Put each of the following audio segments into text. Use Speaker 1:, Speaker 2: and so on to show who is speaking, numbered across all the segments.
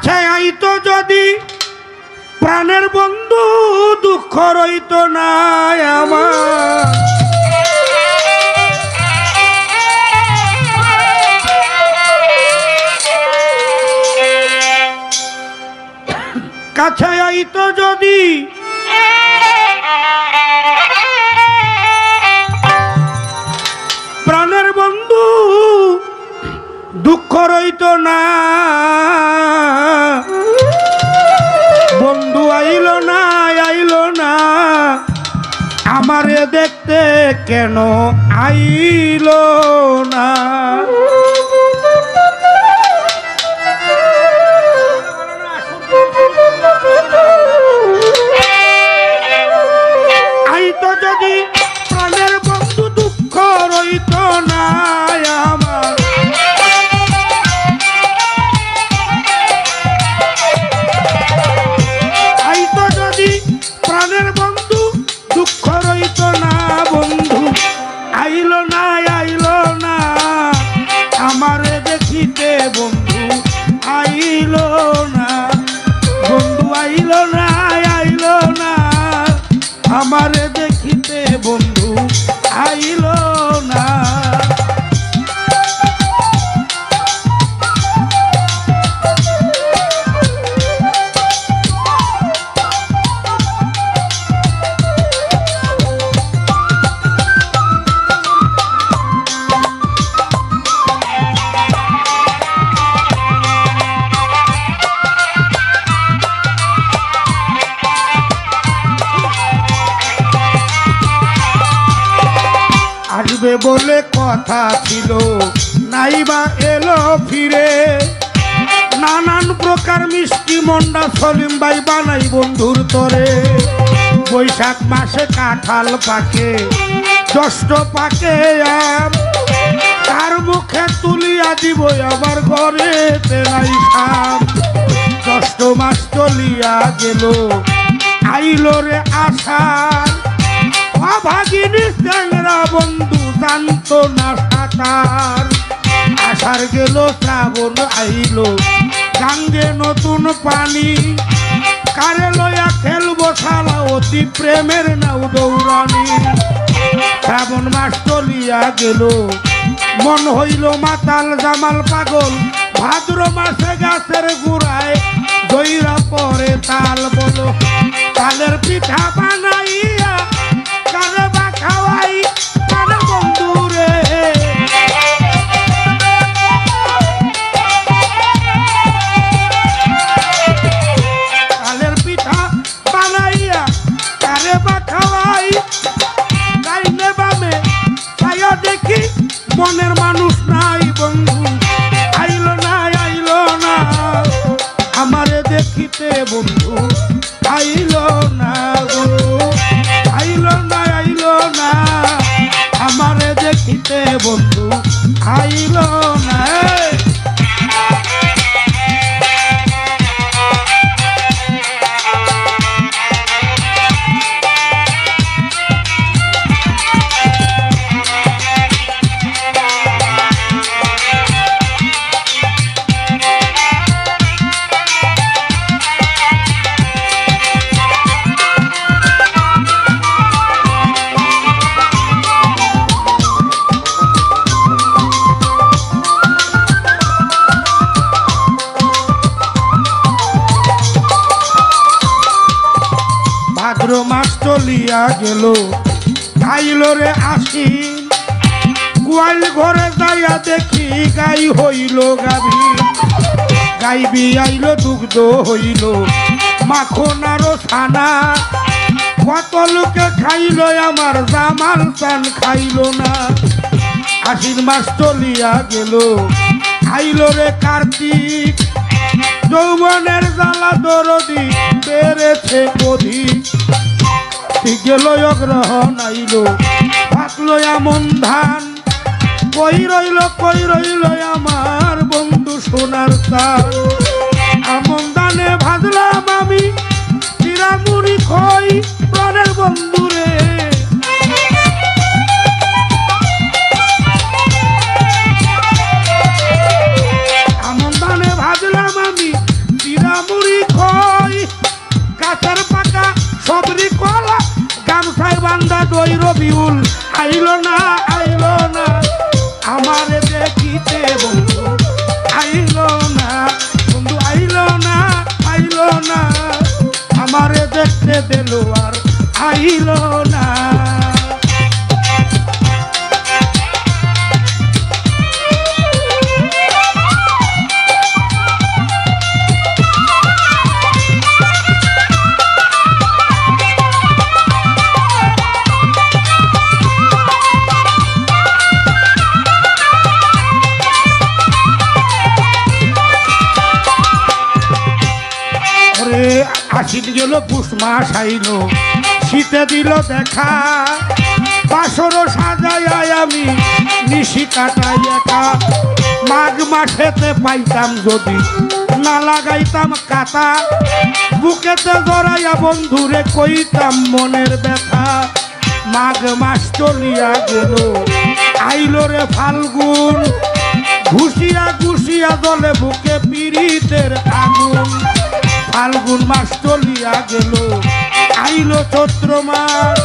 Speaker 1: কাছে আইতো যদি প্রাণের বন্ধু দুঃখ রইত না আমার কাছে আইতো যদি প্রাণের বন্ধু দুঃখ রইত না বন্ধু আইলো না আমারে দেখতে কেন আইলো না আইতো যদি প্রাণের বন্ধু দুঃখ রইত না আমার আইতো যদি প্রাণের বন্ধু দুঃখ রইত না বন্ধু আইলো না আমারে দেখিতে বন্ধু আইলো না বন্ধু আইলো না আমারে দেখিতে বন্ধু আইলো না আসবে বলে কথা ছিল নাইবা এলো ফিরে নানান প্রকার মিষ্টি মন্ডা সলিম ভাই বানাই বন্ধুর তরে বৈশাখ মাসে কাঁঠাল পাকে জ্যৈষ্ঠ পাকে আম তার মুখে তুলিয়া দিব আবার ঘরে তেলাই খাম জ্যৈষ্ঠ মাস চলিয়া গেল আইলো রে আষাঢ় অভাগিনী চ্যাংরা বন্ধু জানত না সাঁতার আষাঢ় গেল শ্রাবণ আইলো গাঙ্গে নতুন পানি কারে লয়া খেলবো শালা অতি প্রেমের নাও দৌড়ানি শ্রাবণ মাস চলিয়া গেল মন হইল মাতাল জামাল পাগল ভাদ্র মাসে গাছের গুড়ায় দইরা পরে তাল বলো তালের পিঠা বানাইয়া কারে বা খাওয়াই কারে বন্ধু রে তালের পিঠা বানাইয়া কারে বা খাওয়াই গাইনে বামে ছায়া দেখি মনের মানুষ নাই বন্ধু আইলো না আমারে দেখিতে বন্ধু আইলো না বন্ধু আইলো না আমারে দেখিতে বন্ধু আইলো না ভাদ্র মাস চলিয়া গেল আইলো রে আশ্বিন গোয়াল ঘরে যাইয়া দেখি গাই হইল গাভী গাইবি আইলো দুগ্ধ হইল মাখন আরো ছানা কত লোকে খাইল আমার জামাল চান খাইল না আশ্বিন মাস চলিয়া গেল আইলো রে কার্তিক যৌবনের জ্বালা দরদি বেড়েছে অধিক গেল অগ্রহণ আইলো পাকলো এমন ধান কই রইল আমার বন্ধু সোনার তান আমন দানে ভাজলাম আমি চিরামুড়ি খই প্রাণের বন্ধু রে আমন দানে ভাজলাম আমি সন্ধ্যা দই রবিউল আইলো না আমারে দেখিতে বন্ধু আইলো না বন্ধু আইলো না আমারে দেখতে দিল আর আইলো না। আশিন গেল পুষ মাস আইলো শীতে দিল দেখা বাসর সাজাই আমি নিশি কাটাই একা মাঘ মাসেতে পাইতাম যদি না লাগাইতাম কাটা বুকেতে জড়াইয়া বন্ধুরে কইতাম মনের ব্যথা। মাঘ মাস চলিয়া গেল আইলো রে ফাল্গুন ঘুষিয়া ঘুষিয়া দলে বুকে পীড়িতের আগুন। ফাল্গুন মাস চলিয়া গেল আইলো চৈত্র মাস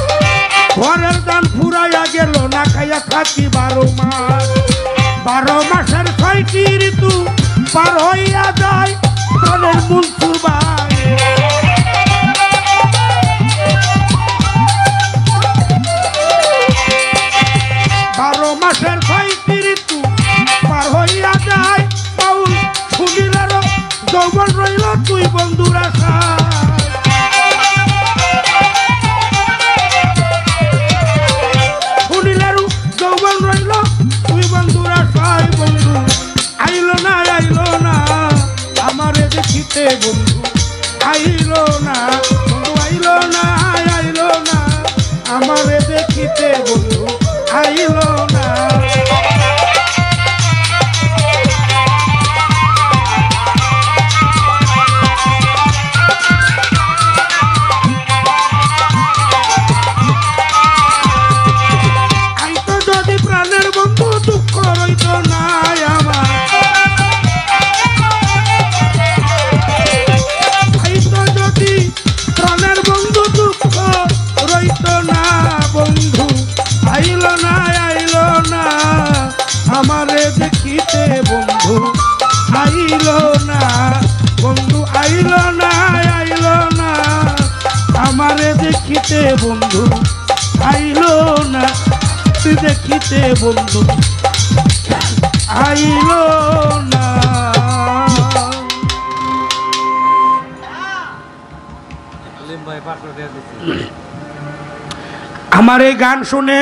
Speaker 1: ঘরের দান ফুরাইয়া গেল না খাইয়া থাকি 12 মাস। 12 মাসের 6টি ঋতু পার হইয়া যায় মনের মনসুর ভাই। 12 মাসের 6টি ঋতু পার হইয়া যায় বাউল শুনিলেরও যৌবন রইল তুই বন্ধুরা শুনিলেরও যৌবন রইল তুই বন্ধুরা সাই। বন্ধু আইলো না আমারে দেখিতে বন্ধু আইলো না বন্ধু আইলো না আমারে দেখিতে বন্ধু আইলো না। আমারে দেখিতে বন্ধু আইলো না বন্ধু আইলো না আমারে দেখিতে বন্ধু আইলো না দেখিতে বন্ধু আইলো না। আমার এই গান শুনে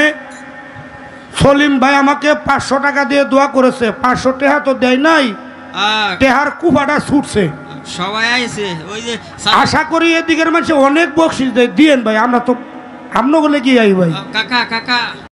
Speaker 1: সলিম ভাই আমাকে 500 টাকা দিয়ে দোয়া করেছে। 500 টাকা তো দেয় নাই, টেহার কুপাটা ছুটছে
Speaker 2: সবাই আইছে। ওই যে
Speaker 1: আশা করি এদিকের মানুষ অনেক বকশিস দেয় দিয়েন ভাই। আমরা তো আমনো বলে কি আই ভাই
Speaker 2: কাকা